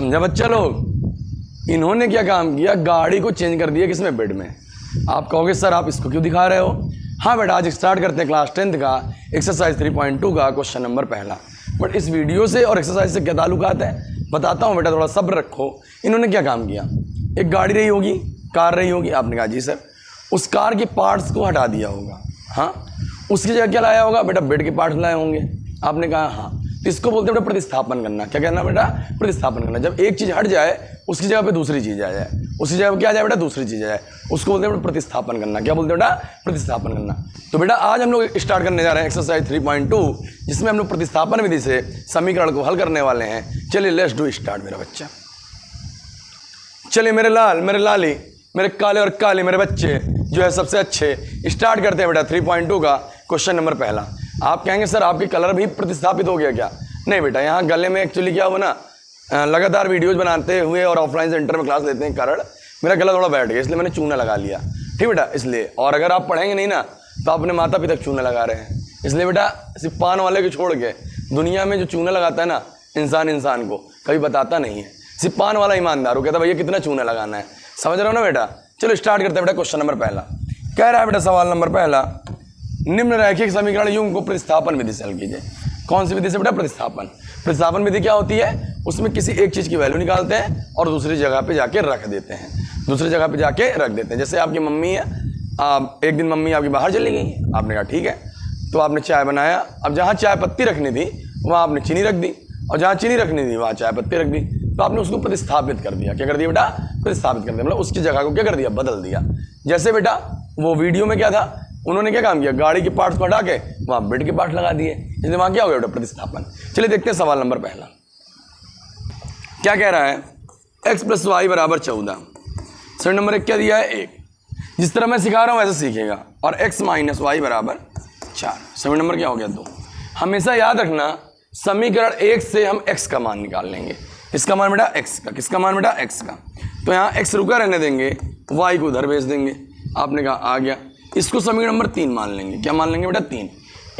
समझा बच्चा लोग? इन्होंने क्या काम किया, गाड़ी को चेंज कर दिया किसमें, बेड में। आप कहोगे सर आप इसको क्यों दिखा रहे हो? हाँ बेटा, आज स्टार्ट करते हैं क्लास 10th का एक्सरसाइज 3.2 का क्वेश्चन नंबर पहला। बट इस वीडियो से और एक्सरसाइज से क्या ताल्लुकात है बताता हूँ बेटा, थोड़ा सब्र रखो। इन्होंने क्या काम किया, एक गाड़ी रही होगी, कार रही होगी, आपने कहा जी सर। उस कार के पार्ट्स को हटा दिया होगा, हाँ। उसकी जगह क्या लाया होगा बेटा, बेड के पार्ट्स लाए होंगे, आपने कहा हाँ। तो इसको बोलते हैं बेटा प्रतिस्थापन करना। क्या करना बेटा, प्रतिस्थापन करना। जब एक चीज़ हट जाए उसकी जगह पे दूसरी चीज़ आ जाए, उसकी जगह पे क्या आ जाए बेटा, दूसरी चीज़ आ जाए, उसको बोलते हैं बेटा प्रतिस्थापन करना। क्या बोलते हैं बेटा, प्रतिस्थापन करना। तो बेटा आज हम लोग स्टार्ट करने जा रहे हैं एक्सरसाइज 3.2, जिसमें हम लोग प्रतिस्थापन विधि से समीकरण को हल करने वाले हैं। चलिए लेट्स डू स्टार्ट मेरा बच्चा। चलिए मेरे लाल, मेरे लाली, मेरे काले और काले मेरे बच्चे जो है सबसे अच्छे, स्टार्ट करते हैं बेटा 3.2 का क्वेश्चन नंबर पहला। आप कहेंगे सर आपके कलर भी प्रतिस्थापित हो गया क्या? नहीं बेटा, यहाँ गले में एक्चुअली क्या हुआ ना, लगातार वीडियोज बनाते हुए और ऑफलाइन सेंटर में क्लास लेते हैं कारण मेरा गला थोड़ा बैठ गया, इसलिए मैंने चूना लगा लिया। ठीक बेटा, इसलिए। और अगर आप पढ़ेंगे नहीं ना तो अपने माता पिता चूना लगा रहे हैं। इसलिए बेटा सिर्फ पान वाले को छोड़ के दुनिया में जो चूना लगाता है ना इंसान को कभी बताता नहीं है। सिर्फ पान वाला ईमानदार हो, कहता भैया कितना चूना लगाना है। समझ रहे हो ना बेटा? चलो स्टार्ट करते हैं बेटा क्वेश्चन नंबर पहला। कह रहा है बेटा सवाल नंबर पहला, निम्न रैखिक समीकरण युग्म को प्रतिस्थापन विधि से हल कीजिए। कौन सी विधि से बेटा? प्रतिस्थापन। प्रतिस्थापन विधि क्या होती है, उसमें किसी एक चीज़ की वैल्यू निकालते हैं और दूसरी जगह पे जाके रख देते हैं, दूसरी जगह पे जाके रख देते हैं। जैसे आपकी मम्मी है, आप एक दिन मम्मी आपकी बाहर चली गई, आपने कहा ठीक है, तो आपने चाय बनाया। अब जहाँ चाय पत्ती रखनी थी वहाँ आपने चीनी रख दी, और जहाँ चीनी रखनी थी वहाँ चाय पत्ती रख दी। तो आपने उसको प्रतिस्थापित कर दिया। क्या कर दिया बेटा? प्रतिस्थापित कर दिया, मतलब उसकी जगह को क्या कर दिया, बदल दिया। जैसे बेटा वो वीडियो में क्या था, उन्होंने क्या काम किया, गाड़ी के पार्ट्स को हटा के वहाँ बेड के पार्ट लगा दिए, इसलिए वहाँ क्या हो गया बेटा, प्रतिस्थापन। चलिए देखते हैं सवाल नंबर पहला क्या कह रहा है, x + y = 14। सवाल नंबर 1 क्या दिया है, 1। जिस तरह मैं सिखा रहा हूँ वैसे सीखेगा। और x - y = 4। सवाल नंबर क्या हो गया, 2। हमेशा याद रखना समीकरण 1 से हम x का मान निकाल लेंगे। किसका मान बेटा, x का। किसका मान बेटा, x का। तो यहाँ x रुका रहने देंगे, y को उधर भेज देंगे। आपने कहा आ गया। इसको समीकरण नंबर 3 मान लेंगे। क्या मान लेंगे बेटा, 3।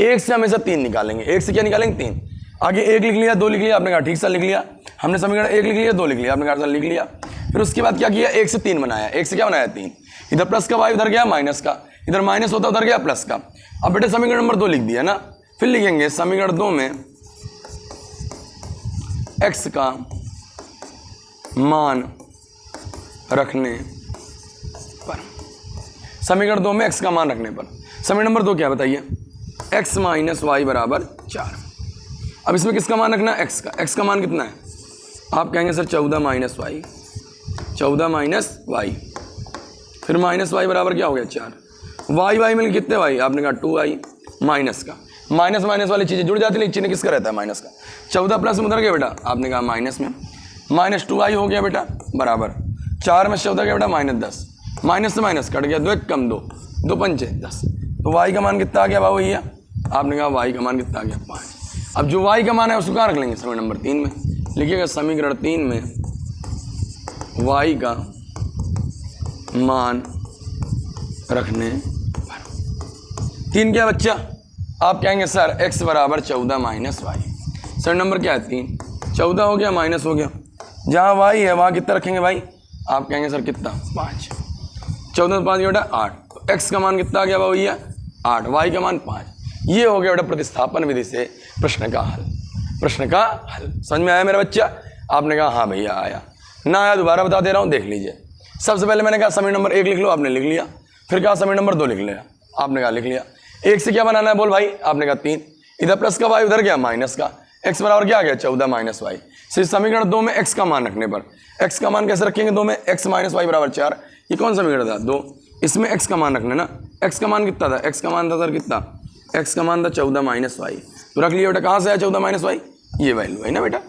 1 से हमेशा 3 निकालेंगे। 1 से क्या निकालेंगे, 3। आगे 1 लिख लिया, 2 लिख लिया, आपने कहा ठीक सा लिख लिया। हमने समीकरण 1 लिख लिया, 2 लिख लिया, आपने कहा लिख लिया। फिर उसके बाद क्या किया, 1 से 3 बनाया। 1 से क्या बनाया, 3। इधर प्लस का y उधर गया माइनस का, इधर माइनस होता उधर गया प्लस का। अब बेटा समीकरण नंबर 2 लिख दिया ना। फिर लिखेंगे समीकरण 2 में x का मान रखने पर, समीकरण 2 में x का मान रखने पर समीकरण नंबर 2 क्या बताइए, x - y = 4। अब इसमें किसका मान रखना है, x का। x का मान कितना है, आप कहेंगे सर 14 - y, 14 - y। फिर माइनस y बराबर क्या हो गया, 4। y मिल कितने y, आपने कहा 2y माइनस का। माइनस माइनस वाली चीज़ें जुड़ जाती है, चिन्ह किसका रहता है, माइनस का। 14 प्लस में उधर गया बेटा, आपने कहा माइनस में, -2y हो गया बेटा बराबर 4 में 14 गया बेटा -10। माइनस से माइनस कट गया, 2 1 कम 2, 2 पंचे 10। तो y का मान कितना आ गया बाबू भैया, आपने कहा y का मान कितना आ गया, 5। अब जो y का मान है उसको कहाँ रख लेंगे, समीकरण नंबर 3 में। लिखिएगा समीकरण 3 में y का मान रखने पर 3 क्या बच्चा, आप कहेंगे sir x = 14 - y। Sir number क्या है, 3। 14 हो गया माइनस हो गया, जहाँ y है वहाँ कितना रखेंगे भाई, आप कहेंगे सर कितना, 5। 14 में 5 गया बेटा 8। तो x का मान कितना आ गया भैया, 8। y का मान 5। ये हो गया बेटा प्रतिस्थापन विधि से प्रश्न का हल। प्रश्न का हल समझ में आया मेरा बच्चा? आपने कहा हाँ भैया आया। ना आया दोबारा बता दे रहा हूँ, देख लीजिए। सबसे पहले मैंने कहा समीकरण नंबर 1 लिख लो, आपने लिख लिया। फिर कहा समीकरण नंबर 2 लिख लिया, आपने कहा लिख लिया। 1 से क्या बनाना है बोल भाई, आपने कहा 3। इधर प्लस का y उधर गया माइनस का, x बराबर क्या आ गया, 14 - y। सिर्फ समीकरण 2 में x का मान रखने पर, x का मान कैसे रखेंगे 2 में, x - y = 4। ये कौन सा समीकरण था, 2। इसमें x का मान रखना ना। x का मान कितना था, x का मान था सर कितना, x का मान था 14 - y। तो रख लिया बेटा, कहाँ से आया 14 - y, ये वैल्यू है ना बेटा,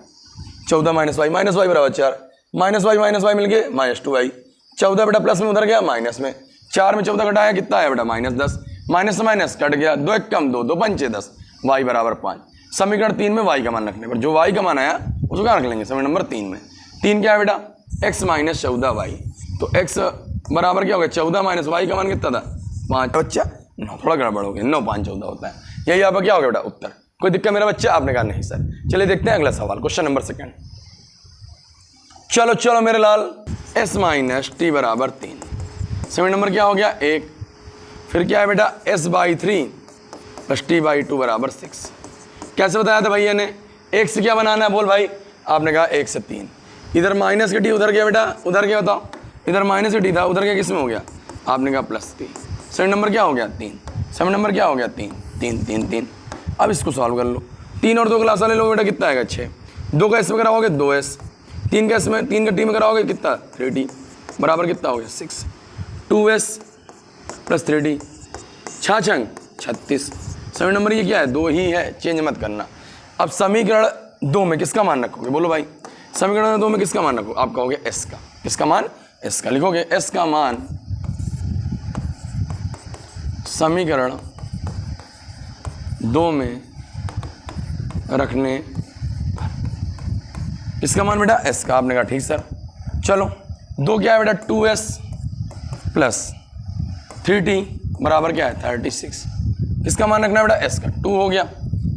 14 - y -y = 4। -y मिल गए -2y। 14 बेटा प्लस में उधर गया माइनस में, 4 में 14 घटाया कितना है बेटा, -10। माइनस से माइनस कट गया, 2 1 कम 2, 2 पंचे 10, y = 5। समीकरण 3 में y का मान रखने पर जो y का मान आया उसको कहाँ रख लेंगे, समीकरण नंबर 3 में। 3 क्या है बेटा, x - 14y। तो x बराबर क्या हो गया, 14 - y का मान कितना था, 5। बच्चा 9, थोड़ा गड़बड़ हो गया, 9 5 14 होता है। यही आपका क्या हो गया बेटा, उत्तर। कोई दिक्कत मेरा बच्चा, आपने कहा नहीं सर। चलिए देखते हैं अगला सवाल, क्वेश्चन नंबर 2। चलो चलो मेरे लाल, s माइनस टी बराबर 3। सेकंड नंबर क्या हो गया 1। फिर क्या है बेटा s by 3 plus T by 2 बराबर 6। कैसे बताया था भैया ने, 1 से क्या बनाना है बोल भाई, आपने कहा 1 से 3। इधर माइनस के टी उधर गया बेटा, उधर क्या बताओ, इधर माइनस के टी था उधर क्या किस में हो गया, आपने कहा प्लस 3। सेकंड नंबर क्या हो गया 3। सेकंड नंबर क्या हो गया 3 3 3 3। अब इसको सॉल्व कर लो, 3 और 2 क्लास ले लो बेटा, कितना आएगा 6। 2 का एस में कराओगे 2s, 3 का एस में 3 का टी में कराओगे कितना 3t बराबर कितना हो गया 6। 2s plus 3t 6 छंग 36। Second number ये क्या है 2 ही है, चेंज मत करना। अब समीकरण 2 में किसका मान रखोगे बोलो भाई, समीकरण 2 में किसका मान रखो, आप कहोगे s का। किसका मान, s का। लिखोगे s का मान समीकरण 2 में रखने, किसका मान बेटा s का। आपने कहा ठीक सर। चलो 2 क्या है बेटा 2s प्लस 3t बराबर क्या है 36। किसका मान रखना है बेटा s का। 2 हो गया,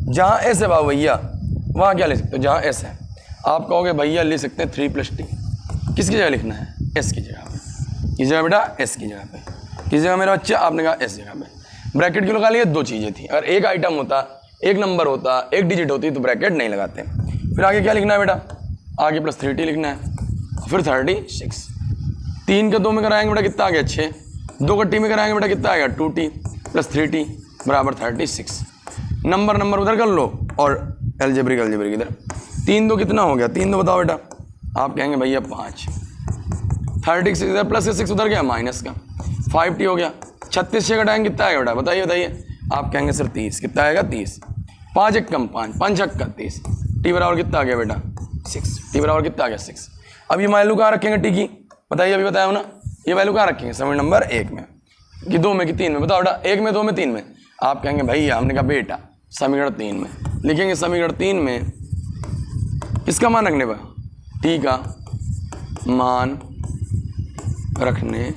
जहाँ s है भैया वहाँ क्या ले सकते हो, जहाँ s है आप कहोगे भैया ले सकते हैं 3 प्लस टी। किसकी जगह लिखना है, s की जगह पे। किस जगह बेटा s की जगह पे। किस जगह मेरा बच्चा, आपने कहा s जगह पे। ब्रैकेट क्यों लगा लिए, 2 चीज़ें थी। अगर एक आइटम होता, एक नंबर होता, एक डिजिट होती तो ब्रैकेट नहीं लगाते। फिर आगे क्या लिखना है बेटा, आगे प्लस 3t लिखना है, फिर 36। 3 का 2 में कराएंगे बेटा कितना आ गया 6। 2 का टी में कराएंगे बेटा कितना आएगा 2t प्लस 3t बराबर 36। नंबर उधर कर लो और अलजेब्रिक इधर। 3 2 कितना हो गया, 3 2 बताओ बेटा, आप कहेंगे भैया 5। 36 इधर प्लस का 6 उधर गया माइनस का 5t हो गया। 36 से घटाएंगे कितना आएगा बेटा, बताइए। आप कहेंगे सर 30। कितना आएगा 30। 5 एक कम 5 5 छक्का 30। टी बराबर कितना आ गया बेटा 6। टी बराबर कितना आ गया 6। अब ये वैल्यू कहाँ रखेंगे टी की, बताइए, अभी बताया हो ना। ये वैल्यू कहाँ रखेंगे, समीकरण नंबर 1 में कि 2 में कि 3 में, बताओ बेटा 1 में 2 में 3 में। आप कहेंगे भैया, हमने कहा बेटा समीकरण 3 में। लिखेंगे समीकरण 3 में किसका मान रखने पर, टी का मान रखने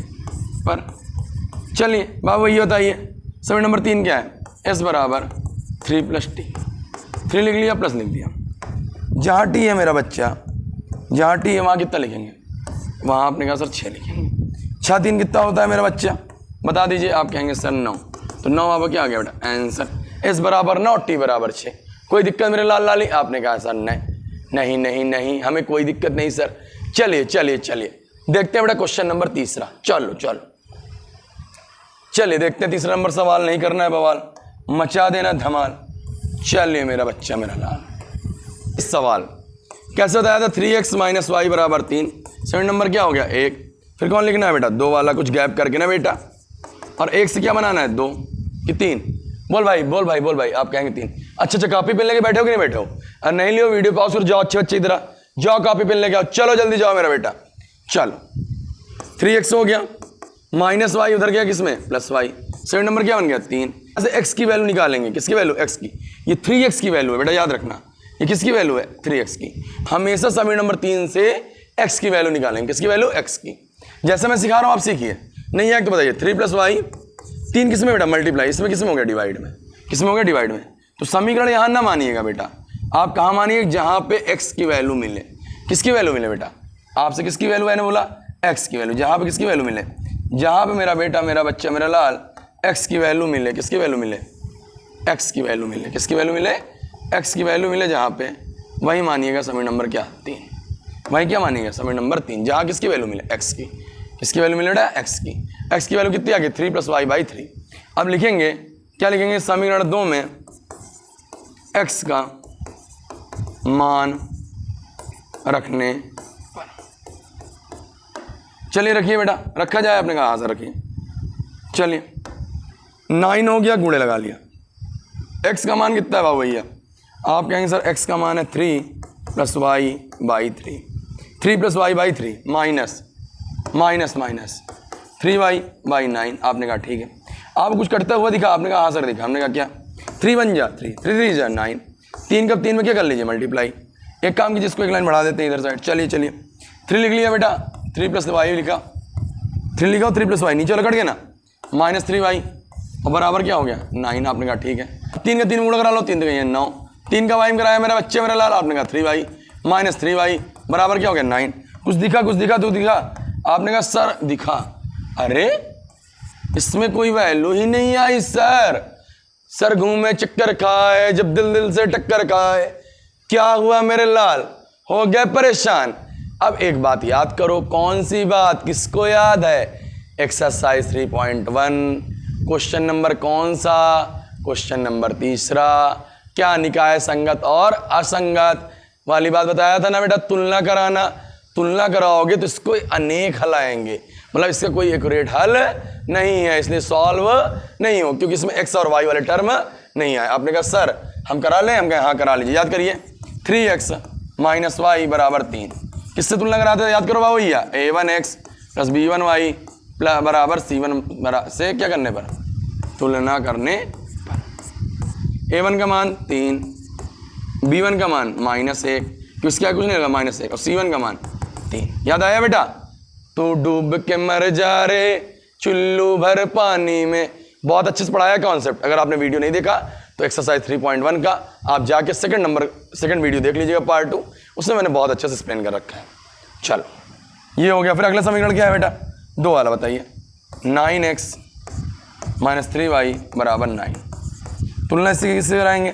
पर। चलिए बाबू ये बताइए समीकरण नंबर 3 क्या है, s बराबर 3 प्लस टी। 3 लिख लिया प्लस लिख दिया। जहाँ टी है मेरा बच्चा, जहाँ टी है वहाँ कितना लिखेंगे, वहाँ आपने कहा सर 6 लिखेंगे। 6 3 कितना होता है मेरा बच्चा, बता दीजिए। आप कहेंगे सर 9। तो 9 आपका क्या आ गया बेटा आंसर। s बराबर 9 टी बराबर 6। कोई दिक्कत मेरे लाल लाली, आपने कहा सर नहीं हमें कोई दिक्कत नहीं सर। चलिए देखते हैं बेटा क्वेश्चन नंबर 3। चलो चलिए देखते हैं 3 नंबर सवाल। नहीं करना है बवाल, मचा देना धमाल। चलिए मेरा बच्चा मेरा लाल, इस सवाल कैसे बताया था, 3x माइनस वाई बराबर 3। सेकंड नंबर क्या हो गया 1। फिर कौन लिखना है बेटा 2 वाला, कुछ गैप करके ना बेटा। और 1 से क्या बनाना है 2 कि 3। बोल भाई आप कहेंगे 3। अच्छा कॉपी पेन लेके बैठे हो कि नहीं बैठे हो, और नहीं लियो वीडियो पॉज कर जाओ, अच्छे बच्चे इधर जाओ कॉपी पेन लेके आओ। चलो जल्दी जाओ मेरा बेटा। चलो 3x हो गया, माइनस वाई उधर गया किसमें प्लस वाई। सेकंड नंबर क्या बन गया 3। ऐसे x की वैल्यू निकालेंगे, किसकी वैल्यू x की। ये 3x की वैल्यू है बेटा, याद रखना ये किसकी वैल्यू है 3x की। हमेशा समीकरण नंबर 3 से x की वैल्यू निकालेंगे, किसकी वैल्यू x की। जैसे मैं सिखा रहा हूँ आप सीखिए, नहीं है तो बताइए। 3 प्लस वाई 3 किसमें बेटा मल्टीप्लाई, इसमें किसमें हो गया डिवाइड में, किसमें हो गया डिवाइड में। तो समीकरण यहाँ ना मानिएगा बेटा, आप कहाँ मानिए जहाँ पे x की वैल्यू मिले। किसकी वैल्यू मिले बेटा, आपसे किसकी वैल्यू मैंने बोला x की वैल्यू। जहाँ पे किसकी वैल्यू मिले, जहाँ पे मेरा बेटा मेरा बच्चा मेरा लाल x की वैल्यू मिले। किसकी वैल्यू मिले, x की वैल्यू मिले। किसकी वैल्यू मिले, x की वैल्यू मिले जहाँ पे, वही मानिएगा समीकरण नंबर क्या 3। वही क्या मानिएगा समीकरण नंबर 3, जहाँ किसकी वैल्यू मिले x की। किसकी वैल्यू मिले बेटा x की। x की वैल्यू कितनी आ गई 3 प्लस वाई बाई 3। अब लिखेंगे क्या लिखेंगे, समीकरण 2 में x का मान रखने पर। चलिए रखिए बेटा, रखा जाए, आपने कहा हाँ सर रखिए। चलिए 9 हो गया, गुणे लगा लिया। x का मान कितना है बाबू भैया, आप कहेंगे सर x का मान है 3 plus y by 3। 3 plus y by 3 minus 3 y by 9। आपने कहा ठीक है। आप कुछ करता हुआ दिखा, आपने कहा हाँ सर दिखा। हमने कहा क्या 3 1 जा 3 3 3 जा 9। 3 का 3 में क्या कर लीजिए मल्टीप्लाई। एक काम की जिसको एक लाइन बढ़ा देते हैं इधर साइड। चलिए 3 लिख लिया बेटा, 3 प्लस वाई लिखा, 3 लिखा 3 प्लस वाई नीचे कट गया ना, माइनस 3 वाई और बराबर क्या हो गया 9। आपने कहा ठीक है। 3 का 3 गुणा करा लो, 3 तो गई 9। 3 का वाई में कराया मेरा बच्चे मेरा लाल, आपने कहा 3 वाई माइनस 3 वाई बराबर क्या हो गया 9। कुछ दिखा तू दिखा। आपने कहा सर दिखा। अरे इसमें कोई वैल्यू ही नहीं आई सर। सर घूमे चक्कर खाए जब दिल से टक्कर खाए। क्या हुआ मेरे लाल, हो गए परेशान। अब एक बात याद करो, कौन सी बात, किसको याद है? एक्सरसाइज 3.1 क्वेश्चन नंबर कौन सा? Question number 3। क्या निकाय संगत और असंगत वाली बात बताया था ना बेटा, तुलना कराना। तुलना कराओगे तो इसको अनेक हल आएंगे, मतलब इसका कोई एक्यूरेट हल नहीं है, इसलिए सॉल्व नहीं हो, क्योंकि इसमें एक्स और वाई वाले टर्म नहीं आए। आपने कहा सर हम करा लें, हम कहें हाँ करा लीजिए। याद करिए 3x माइनस वाई बराबर 3, किससे तुलना कराते हैं? याद करो बाबू भैया, a1x प्लस b1y बराबर c1 से क्या करने पर? तुलना करने पर। a1 का मान 3, b1 का मान -1, किस क्या कुछ नहीं लगा -1, और c1 का मान 3। याद आया बेटा? तू डूब के मर जा रे चुल्लू भर पानी में। बहुत अच्छे से पढ़ाया कॉन्सेप्ट। अगर आपने वीडियो नहीं देखा तो एक्सरसाइज 3.1 का आप जाके सेकंड वीडियो देख लीजिएगा, पार्ट 2, उसमें मैंने बहुत अच्छे से एक्सप्लेन कर रखा है। चलो ये हो गया। फिर अगला समीकरण क्या है बेटा? 2 वाला बताइए। 9x माइनस 3y बराबर 9। तुलना इससे किससे कराएंगे?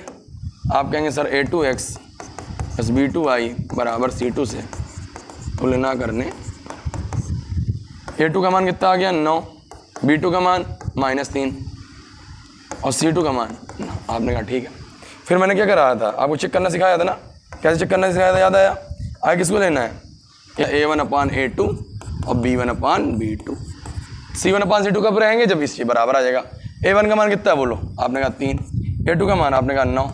आप कहेंगे सर a2x प्लस b2y बराबर c2 से तुलना करने। a2 का मान कितना आ गया? 9, b2 का मान -3 और c2 का मान 9। आपने कहा ठीक है। फिर मैंने क्या कराया था? आपको चेक करना सिखाया था ना, कैसे चेक करना सिखाया था, याद आया? आगे किसको लेना है? या a1/a2 और b1/b2। c1/c2 कब रहेंगे? जब इसके बराबर आ जाएगा। a1 का मान कितना है बोलो? आपने कहा 3, a2 का मान आपने कहा 9,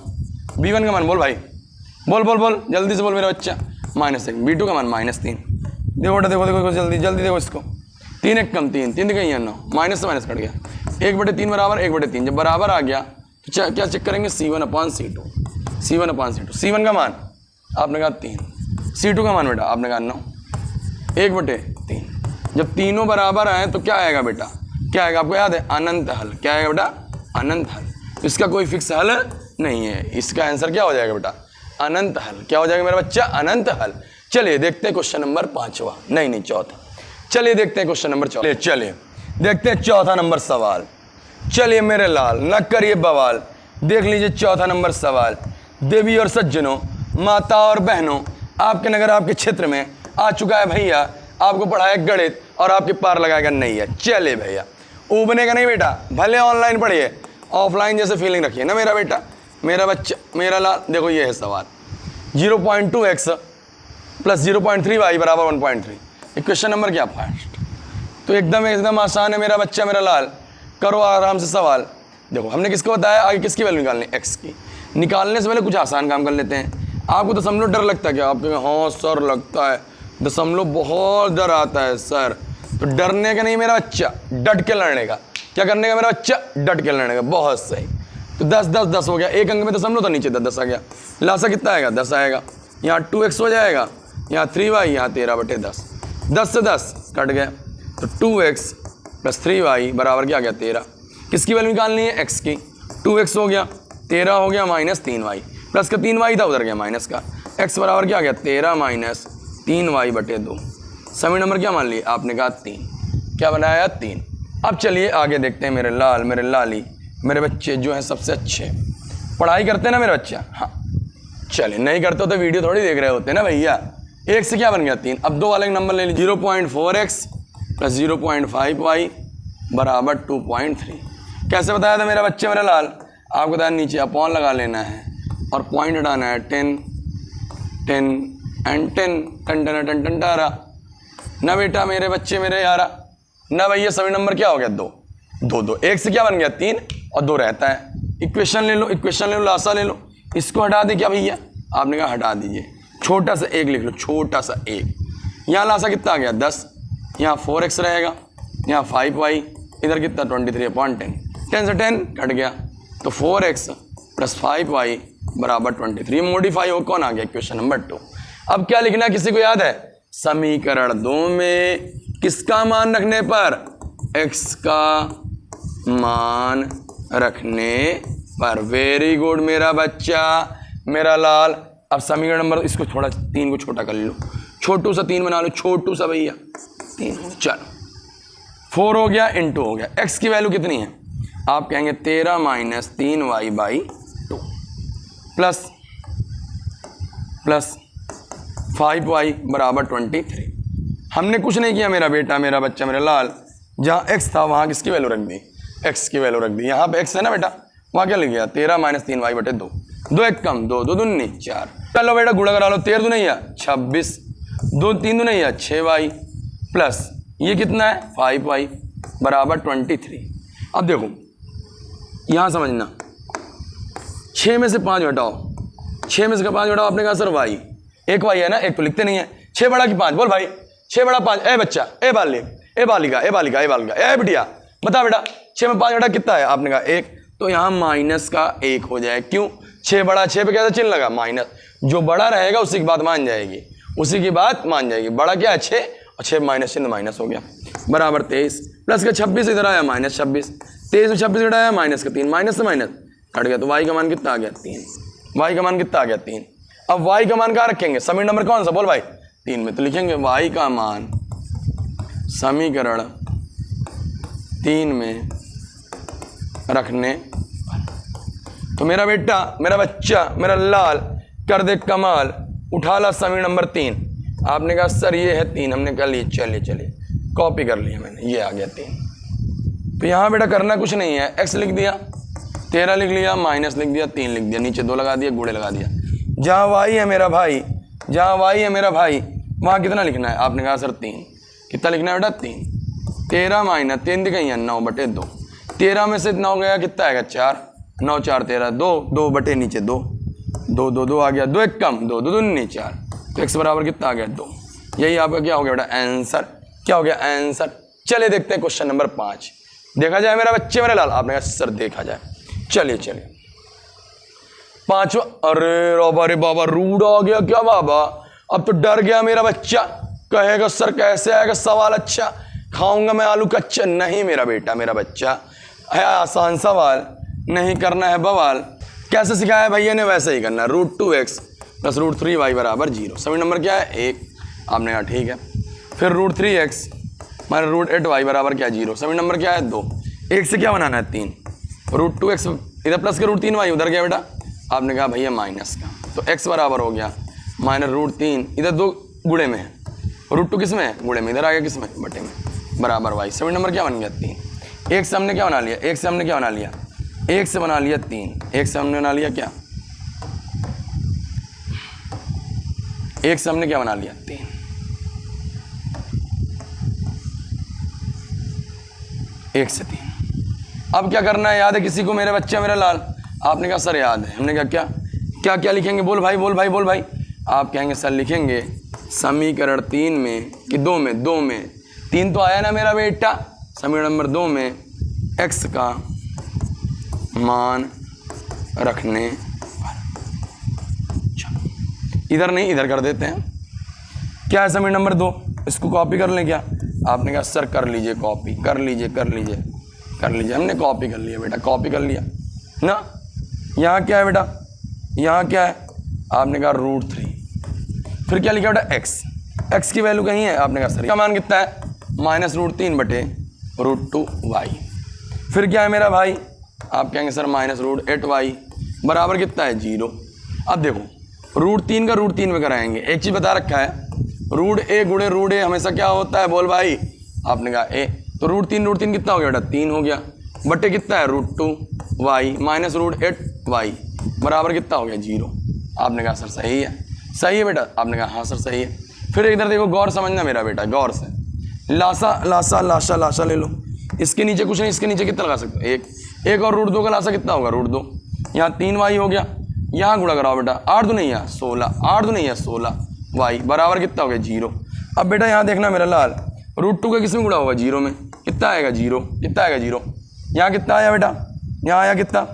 b1 का मान बोल भाई, बोल जल्दी से बोल मेरा बच्चा, -1, b2 का मान -3। देखो बेटा देखो जल्दी देखो इसको। 3 एक कम 3 कहीं है 9, माइनस से माइनस कट गया। 1/3 बराबर 1/3। जब बराबर आ गया तो क्या चेक करेंगे? c1/c2। c1 का मान आपने कहा 3, c2 का मान बेटा आपने कहा 9, 1/3। जब तीनों बराबर आए तो क्या आएगा बेटा? क्या आएगा? आपको याद है? अनंत हल। क्या आएगा बेटा? अनंत हल। इसका कोई फिक्स हल नहीं है, इसका आंसर क्या हो जाएगा बेटा? अनंत हल। क्या हो जाएगा मेरा बच्चा? अनंत हल। चलिए देखते हैं क्वेश्चन नंबर 5वां, नहीं चौथा। चलिए देखते हैं क्वेश्चन नंबर 4। चलिए देखते हैं चौथा नंबर सवाल। चलिए मेरे लाल न करिए बवाल, देख लीजिए चौथा नंबर सवाल। देवी और सज्जनों, माता और बहनों, आपके नगर आपके क्षेत्र में आ चुका है भैया, आपको पढ़ाया गणित और आपके पार लगाएगा नैया। चले भैया, उबने का नहीं बेटा, भले ऑनलाइन पढ़िए, ऑफलाइन जैसे फीलिंग रखिए ना मेरा बेटा, मेरा बच्चा, मेरा लाल। देखो ये है सवाल। 0.2x प्लस 0.3y बराबर 1.3। क्वेश्चन नंबर क्या? फर्स्ट। तो एकदम आसान है मेरा बच्चा, मेरा लाल। करो आराम से सवाल। देखो हमने किसको बताया, आगे किसकी वैल्यू निकालनी? x की। निकालने से पहले कुछ आसान काम कर लेते हैं। आपको दशमलव डर लगता है क्या? आप कहेंगे हाँ सर लगता है, दशमलव बहुत डर आता है सर। तो डरने का नहीं मेरा बच्चा, डट के लड़ने का। क्या करने का मेरा बच्चा? डट के लड़ने का। बहुत सही। तो 10 हो गया, एक अंक में दशमलव तो नीचे 10 आ गया। लासा कितना आएगा? 10 आएगा। यहाँ 2x हो जाएगा, यहाँ 3y, यहाँ 13/10। 10 से 10 कट गया, तो 2x प्लस 3y बराबर क्या आ गया? 13। किसकी वैल्यू निकालनी है? x की। 2x हो गया, 13 हो गया माइनस 3y, प्लस का 3y था उधर गया माइनस का। x बराबर क्या आ गया? 13 माइनस 3y/2। सभी नंबर क्या मान लिए? आपने कहा 3। क्या बनाया? 3। अब चलिए आगे देखते हैं मेरे लाल, मेरे लाली, मेरे बच्चे जो हैं सबसे अच्छे। पढ़ाई करते हैं ना मेरा बच्चा? हाँ। चलिए नहीं करते हो तो वीडियो थोड़ी देख रहे होते ना भैया। 1 से क्या बन गया? 3। अब 2 वाले नंबर ले लीजिए। 0.4x प्लस 0.5y बराबर 2.3। कैसे बताया था मेरा बच्चे, मेरा लाल? आपको बताया नीचे अपॉन लगा लेना है और पॉइंट हटाना है। 10 एंड 10 टन टारा ना बेटा मेरे बच्चे, मेरे यारा ना भैया। सभी नंबर क्या हो गया? 2। 1 से क्या बन गया? 3 और 2 रहता है। इक्वेशन ले लो, लासा ले लो। इसको हटा दे क्या भैया? आपने कहा हटा दीजिए। छोटा सा 1 लिख लो, छोटा सा 1। यहाँ लासा कितना आ गया? 10। यहाँ 4x रहेगा, यहाँ 5y, इधर कितना? 23/10। 10 से 10 कट गया, तो 4x प्लस 5y बराबर 23। मॉडिफाई हो कौन आ गया? Question number 2। अब क्या लिखना है किसी को याद है? समीकरण 2 में किसका मान रखने पर? x का मान रखने पर। वेरी गुड मेरा बच्चा, मेरा लाल। अब समीकरण नंबर, इसको थोड़ा 3 को छोटा कर लो, छोटू सा 3 बना लो, छोटू सा भैया 3 हो, चलो 4 हो गया, इंटू हो गया। x की वैल्यू कितनी है? आप कहेंगे 13 माइनस 3y/2 प्लस 5y बराबर 23। हमने कुछ नहीं किया मेरा बेटा, मेरा बच्चा, मेरा लाल। जहाँ x था वहाँ किसकी वैल्यू रख दी? x की वैल्यू रख दी। यहाँ पे x है ना बेटा, वहाँ क्या लिख गया? 13 माइनस 3y/2। 2 1 कम 2, 2 दूनी 4। चलो बेटा गुणा करा लो, 13 दूनी 26, 2 3 दूनी 6y प्लस ये कितना है? 5y बराबर 23। अब देखो यहाँ समझना, 6 में से 5 घटाओ, 6 में से 5 घटाओ, आपने कहा सर y, एक y है ना, एक तो लिखते नहीं है। 6 बड़ा कि 5? बोल भाई, 6 बड़ा 5। ए बच्चा, ए बालिका, ए बालिका, ए बालिका, ए बालिका, ए बिटिया बता बेटा 6 में 5 घटा कितना है? आपने कहा 1, तो यहाँ माइनस का 1 हो जाए। क्यों? 6 बड़ा, 6 पे कैसा चिन्ह लगा? माइनस। जो बड़ा रहेगा उसी की बात मान जाएगी, उसी की बात मान जाएगी। बड़ा क्या है? 6, और 6 माइनस चिन्ह माइनस हो गया, बराबर 23 प्लस का 26 इधर आया माइनस 26, 23 में 26 घटाया माइनस का 3, माइनस से माइनस कट गया, तो y का मान कितना आ गया? 3। y का मान कितना आ गया? 3। अब y का मान कहाँ रखेंगे? समीकरण नंबर कौन सा? बोल भाई 3 में। तो लिखेंगे y का मान समीकरण 3 में रखने। तो मेरा बेटा, मेरा बच्चा, मेरा लाल कर दे कमाल, उठा ला समीकरण नंबर 3। आपने कहा सर ये है 3, हमने कहा लिए चलिए कॉपी कर लिया मैंने, ये आ गया 3। तो यहाँ बेटा करना कुछ नहीं है, x लिख दिया, 13 लिख लिया, माइनस लिख दिया, 3 लिख दिया, नीचे 2 लगा दिया, गुणे लगा दिया। जहाँ y है मेरा भाई, जहाँ y है मेरा भाई, वहाँ कितना लिखना है? आपने कहा सर 3। कितना लिखना है बेटा? 3। 13 माइनस 3 दिखाई है 9/2। 13 में से 9 गया, कितना आएगा? 4। 9 4 13, 2 2 बटे नीचे 2, 2 2 2 आ गया, 2 1 कम 2, 2 दूनी 4, तो x बराबर कितना आ गया? 2। यही आपका क्या हो गया बेटा? आंसर। क्या हो गया? आंसर। चलिए देखते हैं क्वेश्चन नंबर 5। देखा जाए मेरा बच्चे, मेरे लाल? आपने कहा सर देखा जाए। चलिए 5वां। अरे बाबा रे बाबा, रूड आ गया क्या बाबा? अब तो डर गया मेरा बच्चा, कहेगा सर कैसे आएगा सवाल? अच्छा खाऊंगा मैं आलू कच्चा? नहीं मेरा बेटा, मेरा बच्चा है आसान सवाल, नहीं करना है बवाल। कैसे सिखाया भैया ने? वैसे ही करना। √2x प्लस √3y बराबर 0। समीकरण नंबर क्या है? 1। आपने कहा ठीक है। फिर √3x माइनस √8y बराबर क्या? 0। समीकरण नंबर क्या है? 2। 1 से क्या बनाना है? 3। √2x इधर प्लस के √3y उधर गया बेटा, आपने कहा भैया माइनस का, तो x बराबर हो गया माइनस √3, इधर 2 गुणे में है, √2 किस में है? गुणे में, इधर आ गया किस में? बटे में, बराबर y। समीकरण नंबर क्या बन गया? 3। 1 से हमने क्या बना लिया? 1 से हमने क्या बना लिया? 1 से बना लिया 3। 1 से हमने बना लिया क्या? 1 से हमने क्या बना लिया? 3। 1 से 3। अब क्या करना है? याद है किसी को मेरे बच्चे, मेरे लाल? आपने कहा सर याद है। हमने कहा क्या क्या क्या लिखेंगे? बोल भाई, बोल भाई, बोल भाई। आप कहेंगे सर लिखेंगे समीकरण 3 में कि 2 में, 2 में 3 तो आया ना मेरा बेटा, समीकरण नंबर 2 में x का मान रखने पर। इधर नहीं, इधर कर देते हैं। क्या है समीकरण नंबर 2? इसको कॉपी कर लें क्या? आपने कहा सर कर लीजिए कॉपी, कर लीजिए, कर लीजिए, कर लीजिए। हमने कॉपी कर लिया बेटा, कॉपी कर लिया ना। यहाँ क्या है बेटा? यहाँ क्या है? आपने कहा √3। फिर क्या लिखा बेटा? x की वैल्यू कहीं है? आपने कहा सर का मान कितना है? माइनस √3 बटे √2y। फिर क्या है मेरा भाई? आप कहेंगे सर माइनस √8y बराबर कितना है? 0। अब देखो √3 का √3 में कराएंगे। एक चीज़ बता रखा है, √a गुणे √a हमेशा क्या होता है? बोल भाई। आपने कहा a, तो √3 कितना हो गया बेटा? 3 हो गया, बटे कितना है? √2y माइनस √8y बराबर कितना हो गया? 0। आपने कहा सर सही है, सही है बेटा? आपने कहा हाँ सर सही है। फिर इधर देखो, गौर समझना मेरा बेटा, गौर से। लासा लासा लाशा लाशा ले लो, इसके नीचे कुछ नहीं, इसके नीचे कितना लगा सकते हो? 1। 1 और √2 का लासा कितना होगा? √2। यहाँ 3y हो गया, यहाँ गुणा कराओ बेटा, 8 नहीं है 16, 8 नहीं है 16y बराबर कितना हो गया? 0। अब बेटा यहाँ देखना मेरा लाल, √2 का किस में गुणा होगा? 0 में। कितना आएगा? 0। कितना आएगा? 0। यहाँ कितना आया बेटा? यहाँ आया कितना?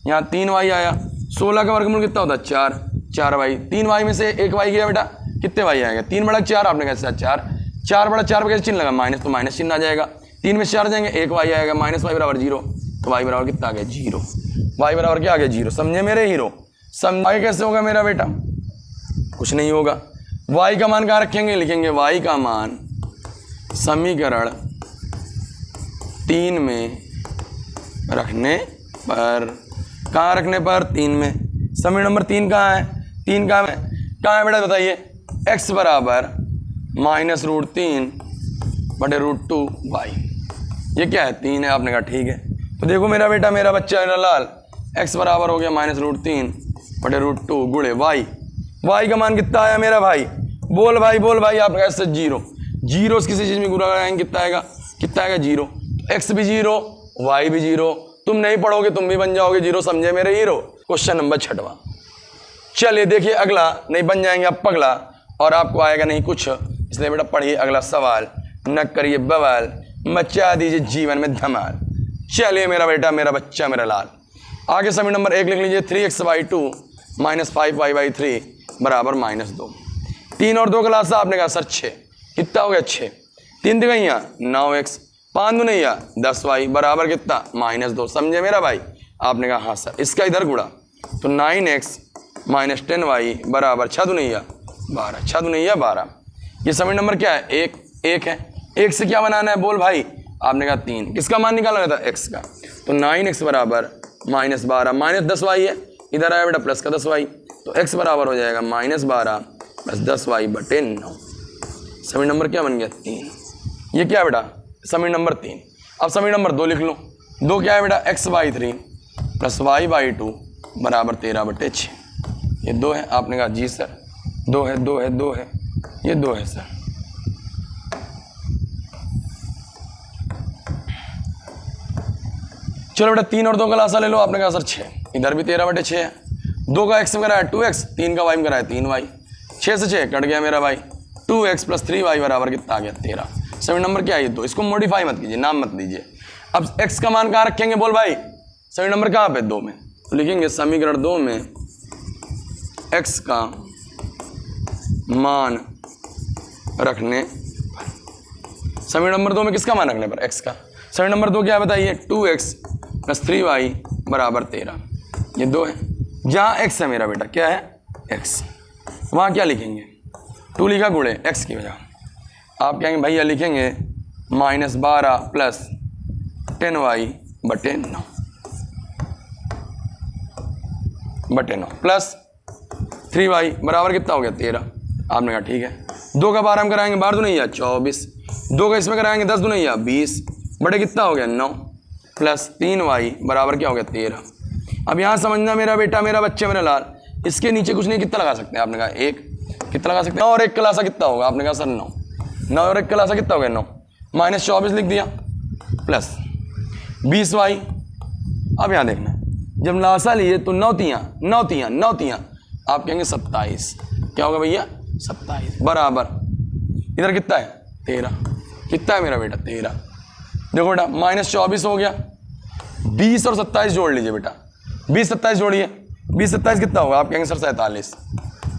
यहाँ 3y आया। 16 का वर्गमूल कितना होता है? 4। 4y। 3y में से 1y गया बेटा, कितने y आएगा? 3 बड़ा 4। आपने कैसे? 4। 4 बड़ा 4 पर कैसे चिन्ह लगा? माइनस, तो माइनस चिन्ह आ जाएगा। 3 में से 4 जाएंगे, 1y आएगा, माइनस y बराबर 0, तो y बराबर कितना आ गया? 0। y बराबर क्या आ गया? 0। समझे मेरे हीरो? समझाए कैसे होगा मेरा बेटा? कुछ नहीं होगा। y का मान कहाँ रखेंगे, लिखेंगे y का मान समीकरण 3 में रखने पर, कहाँ रखने पर, 3 में। समीकरण नंबर 3 कहाँ है, 3 कहाँ है बेटा बताइए, x बराबर -√3 बटे √2 y, ये क्या है 3 है, आपने कहा ठीक है। तो देखो मेरा बेटा, मेरा बच्चा मेरा लाल, x बराबर हो गया -√3 बटे √2 गुणे y का मान कितना आया मेरा भाई, बोल भाई, आपने कहा इससे 0 किसी चीज़ में गुणा कराएंगे कितना आएगा 0, x भी 0 y भी 0, तुम नहीं पढ़ोगे तुम भी बन जाओगे 0, समझे मेरे हीरो। क्वेश्चन नंबर 6वां, चलिए देखिए अगला, नहीं बन जाएंगे आप पगला और आपको आएगा नहीं कुछ, इसलिए बेटा पढ़िए अगला सवाल, न करिए बवाल, मचा दीजिए जीवन में धमाल। चलिए मेरा बेटा, मेरा बच्चा, मेरा लाल, आगे समीकरण नंबर 1 लिख लीजिए, 3x/2 - 5y/3 बराबर -2। 3 और 2 का लासा आपने कहा सर 6, कितना हो गया 6, 3 तिगैया 9x, 5 दुनैया 10y बराबर कितना -2, समझे मेरा भाई। आपने कहा हाँ सर, इसका इधर गुणा, तो 9x - 10y बराबर 6 दुनैया 12, 6 दुनैया 12। ये समीकरण नंबर क्या है, एक है, एक से क्या बनाना है बोल भाई, आपने कहा 3, किसका मान निकालना था x का, तो 9x बराबर -12 -10y है, इधर आया बेटा प्लस का 10y, तो x बराबर हो जाएगा -12 + 10y बटे 9। समीकरण नंबर क्या बन गया 3, ये क्या है बेटा समीकरण नंबर 3। अब समीकरण नंबर 2 लिख लो, 2 क्या है बेटा x/3 + y/2 बराबर 13 बटे 6, ये 2 है। आपने कहा जी सर 2 है, ये 2 है सर। चलो बेटा 3 और 2 का लासा ले लो, आपने कहा सर 6, इधर भी 13 बटे 6 है, 2 का x में कराया 2x, 3 का y में कराया 3y, 6 से 6 कट गया मेरा भाई, 2x + 3y बराबर कितना आ गया 13। समीकरण नंबर क्या है, 2, इसको मॉडिफाई मत कीजिए, नाम मत लीजिए। अब x का मान कहाँ रखेंगे बोल भाई, समीकरण नंबर कहाँ पे 2 में, तो लिखेंगे समीकरण 2 में x का मान रखने पर, समीकरण नंबर 2 में किसका मान रखने पर, x का। समीकरण नंबर 2 क्या बताइए, 2x + 3y बराबर 13, ये 2 है। जहाँ x है मेरा बेटा, क्या है x, वहाँ क्या लिखेंगे, 2 लिखा गुणे x की वजह, आप कहेंगे भैया लिखेंगे -12 + 10y बटे 9 प्लस 3y बराबर कितना हो गया 13। आपने कहा ठीक है, 2 का 12 हम कराएंगे 12 दुनैया 24, 2 का इसमें कराएंगे 10 दुनैया 20 बटे कितना हो गया 9 प्लस 3y बराबर क्या हो गया 13। अब यहाँ समझना मेरा बेटा, मेरा बच्चा, मेरा लाल, इसके नीचे कुछ नहीं, कितना लगा सकते हैं, आपने कहा 1, कितना लगा सकते हैं, 9 और 1 का लासा कितना होगा, आपने कहा सर 9 और 1 का लासा कितना हो गया 9, -24 लिख दिया प्लस 20y। अब यहाँ देखना, जब लासा लिए तो 9 तियाँ आप कहेंगे 27, क्या होगा भैया 27 बराबर, इधर कितना है 13, कितना है मेरा बेटा 13। देखो बेटा -24 हो गया, 20 और 27 जोड़ लीजिए बेटा, 20 27 जोड़िए, 20 27 कितना होगा, आप कहेंगे सर 47,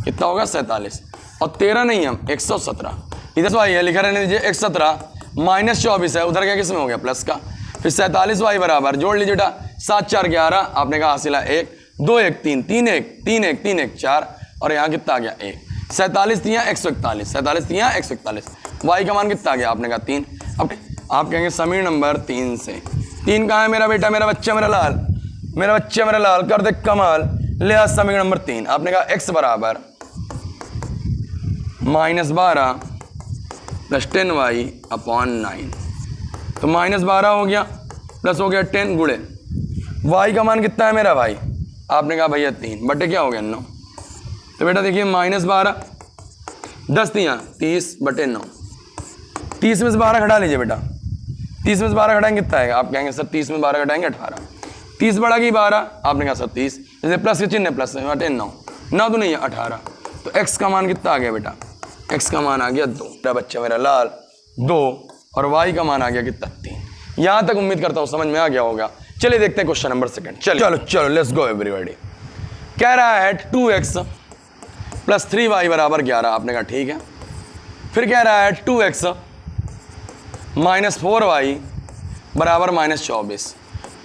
कितना होगा 47, और 13 नहीं हम 117, इधर तो आई है लिखा रहने दीजिए 117 -24 है, उधर क्या किस में हो गया प्लस का, फिर 47y बराबर जोड़ लीजिए बेटा, 7 4 11, आपने कहा हासिल है 1 2 1 3 3 1 3 1 3 1 4, और यहाँ कितना आ गया 1, 47 तियाँ 141, 47 तियाँ 141, y का मान कितना आ गया, आपने कहा 3। अब आप कहेंगे समीकरण नंबर 3 से, 3 कहाँ है मेरा बेटा, मेरा बच्चा, मेरा लाल, मेरा बच्चा, मेरा लाल, कर दे कमाल, ले आ समीकरण नंबर 3। आपने कहा x बराबर -12 + 10y / 9, तो -12 हो गया प्लस हो गया 10 गुणे y का मान कितना है मेरा भाई, आपने कहा भैया 3 बटे क्या हो गया 9, तो बेटा देखिए -12 10 तियाँ 30 बटे 9, 30 में से 12 घटा लीजिए बेटा, 30 में से 12 घटाएंगे कितना आएगा, आप कहेंगे सर 30 में 12 घटाएंगे 18, 30 बढ़ा की 12, आपने कहा सर 30, जैसे प्लस के चिन्ह प्लस बटे 9 तो नहीं है 18, तो x का मान कितना आ गया बेटा, x का मान आ गया 2, मेरा बच्चा, मेरा लाल 2, और y का मान आ गया कितना 3। यहाँ तक उम्मीद करता हूँ समझ में आ गया होगा। चलिए देखते हैं क्वेश्चन नंबर 2। चलो लेट्स गो एवरीबॉडी। कह रहा है 2x + 3y बराबर 11, आपने कहा ठीक है। फिर कह रहा है 2x - 4y बराबर -24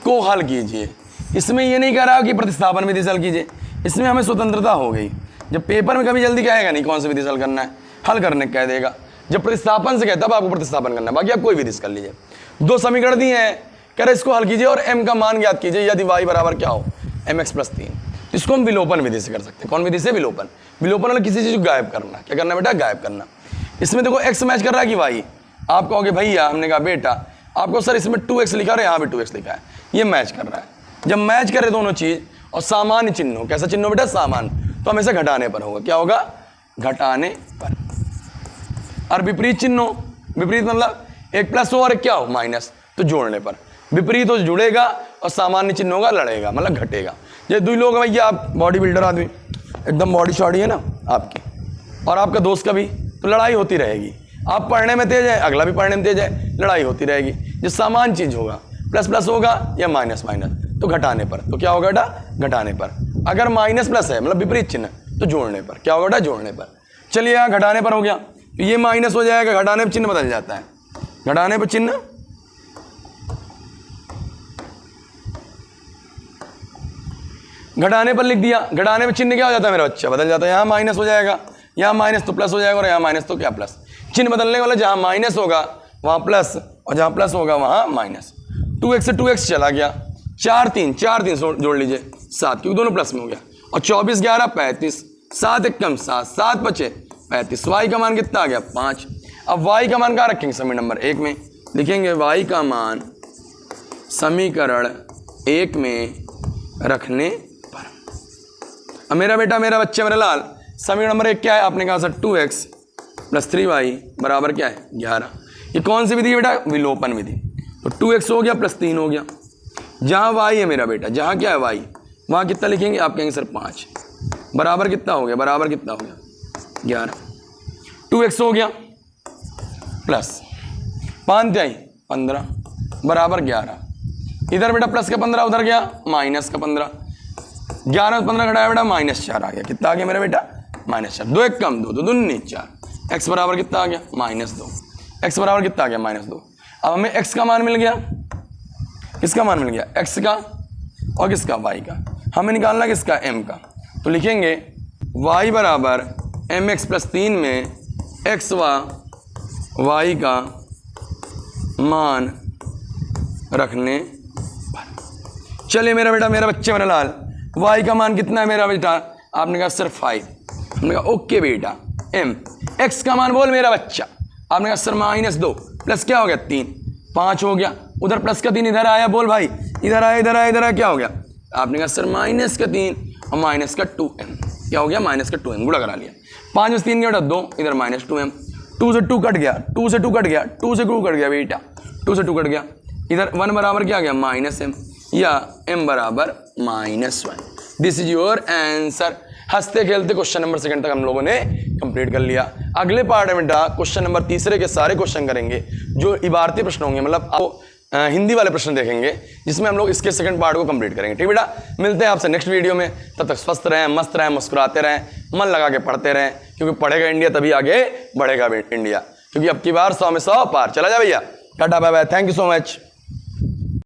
को हल कीजिए। इसमें ये नहीं कह रहा कि प्रतिस्थापन विधि से हल कीजिए, इसमें हमें स्वतंत्रता हो गई। जब पेपर में कभी जल्दी कहेगा नहीं कौन सी विधि से हल करना है, हल करने कह देगा। जब प्रतिस्थापन से कहता है आपको प्रतिस्थापन करना है, बाकी आप कोई विधि से कर लीजिए। दो समीकरण दिए हैं, कह रहे इसको हल कीजिए और m का मान ज्ञात कीजिए यदि y बराबर क्या हो mx + 3। इसको हम विलोपन विधि से कर सकते हैं। कौन विधि से? विलोपन। विलोपन वाला किसी चीज को गायब करना। क्या करना बेटा? गायब करना। इसमें देखो x मैच कर रहा है कि y। आप कहोगे भैया, हमने कहा बेटा आपको सर इसमें 2x लिखा है, यहाँ भी 2x लिखा है, ये मैच कर रहा है। जब मैच करे दोनों चीज और सामान्य चिन्ह हो, कैसा चिन्ह हो बेटा? सामान्य, तो हमेशा घटाने पर होगा। क्या होगा? घटाने पर। और विपरीत चिन्ह हो, विपरीत मतलब एक प्लस हो और एक क्या हो? माइनस, तो जोड़ने पर। विपरीत हो जुड़ेगा और सामान्य चिन्ह होगा लड़ेगा, मतलब घटेगा। ये दो लोग भैया, आप बॉडी बिल्डर आदमी, एकदम बॉडी शॉडी है ना आपकी, और आपका दोस्त का भी, तो लड़ाई होती रहेगी। आप पढ़ने में तेज है, अगला भी पढ़ने में तेज है, लड़ाई होती रहेगी। जो सामान्य चीज होगा, प्लस प्लस होगा या माइनस माइनस, तो घटाने पर। तो क्या होगा बेटा? घटाने पर। अगर माइनस प्लस है मतलब विपरीत चिन्ह, तो जोड़ने पर। क्या होगा बेटा? जोड़ने पर। चलिए यहाँ घटाने पर हो गया, तो ये माइनस हो जाएगा, घटाने पर चिन्ह बदल जाता है। घटाने पर चिन्ह, घटाने पर लिख दिया। घटाने पर चिन्ह क्या हो जाता है मेरा बच्चा? बदल जाता है। यहाँ माइनस हो जाएगा, यहाँ माइनस तो प्लस हो जाएगा, और यहाँ माइनस तो क्या? प्लस। चिन्ह बदलने वाला, जहाँ माइनस होगा वहाँ प्लस, और जहाँ प्लस होगा वहाँ माइनस। 2x से 2x चला गया, 4 3 जोड़ लीजिए 7, क्योंकि दोनों प्लस में हो गया। और 24 11 35, 7 1 कम 7, 7 बचे 35। y का मान कितना आ गया? 5। अब y का मान कहाँ रखेंगे? समीकरण नंबर 1 में लिखेंगे y का मान समीकरण 1 में रखने पर। अब मेरा बेटा, मेरा बच्चा, मेरा लाल, समीकरण नंबर 1 क्या है? आपने कहा सर 2x + 3y बराबर क्या है? 11। ये कौन सी विधि है बेटा? विलोपन विधि। तो 2x हो गया + 3 हो गया। जहाँ y है मेरा बेटा, जहाँ क्या है y, वहाँ कितना लिखेंगे? आप कहेंगे सर 5 बराबर कितना हो गया? बराबर कितना हो गया? 11। 2x हो गया प्लस 5 × 15 बराबर 11। इधर बेटा प्लस का 15, उधर गया माइनस का 15। 11 में 15 घटाया बेटा, -4 आ गया। कितना आ गया मेरा बेटा? -4। 2 1 कम 2, 2 दूनी 4। x बराबर कितना आ गया? -2। x बराबर कितना आ गया? -2। अब हमें x का मान मिल गया। किसका मान मिल गया? x का और किसका? y का। हमें निकालना किसका? m का। तो लिखेंगे y बराबर mx + 3 में x व y का मान रखने पर। चलिए मेरा बेटा, मेरा बच्चा, मेरा लाल, y का मान कितना है मेरा बेटा? आपने कहा सर 5। हमने कहा ओके बेटा। m x का मान बोल मेरा बच्चा। आपने कहा सर -2 प्लस क्या हो गया? 3, 5 हो गया। उधर प्लस का 3 इधर आया, बोल भाई इधर आया, इधर आया, इधर आया, क्या हो गया? आपने कहा सर -3 और -2m। क्या हो गया? -2m। गुणा करा लिया। 5 में 3 गया 2, इधर -2m। 2 से 2 कट गया, 2 से 2 कट गया, 2 से 2 कट गया बेटा, 2 से 2 कट गया। इधर 1 बराबर क्या आ गया? -m, या m बराबर -1। This is your answer. हंसते खेलते क्वेश्चन नंबर 2 तक हम लोगों ने कंप्लीट कर लिया। अगले पार्ट में बेटा क्वेश्चन नंबर 3 के सारे क्वेश्चन करेंगे, जो इबारती प्रश्न होंगे, मतलब आपको हिंदी वाले प्रश्न देखेंगे, जिसमें हम लोग इसके सेकंड पार्ट को कंप्लीट करेंगे। ठीक बेटा, मिलते हैं आपसे नेक्स्ट वीडियो में। तब तक स्वस्थ रहें, मस्त रहें, मुस्कुराते रहें, मन लगा के पढ़ते रहें, क्योंकि पढ़ेगा इंडिया तभी आगे बढ़ेगा इंडिया। क्योंकि अब की बार 100 में 100 पार। चला जा भैया, tata bye bye, thank you so much.